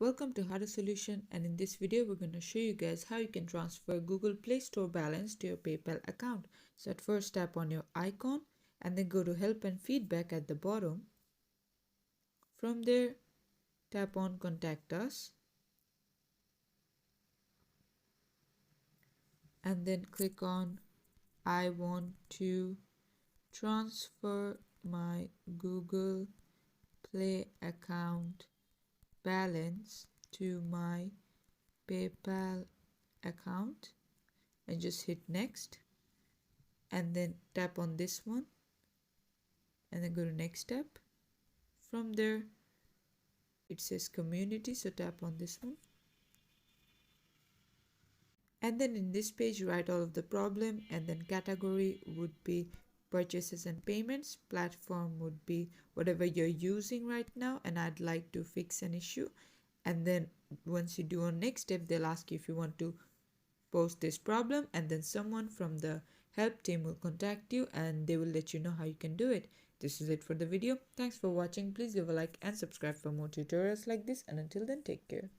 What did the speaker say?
Welcome to How to Solution, and in this video we're going to show you guys how you can transfer Google Play Store balance to your PayPal account. So at first tap on your icon and then go to help and feedback at the bottom. From there tap on contact us and then click on I want to transfer my Google Play account balance to my PayPal account and just hit next and then tap on this one and then go to next step. From there it says community, so tap on this one and then in this page write all of the problem, and then category would be purchases and payments, platform would be whatever you're using right now and I'd like to fix an issue. And then once you do on next step, they'll ask you if you want to post this problem, and then someone from the help team will contact you and they will let you know how you can do it. This is it for the video. Thanks for watching. Please give a like and subscribe for more tutorials like this, and until then, take care.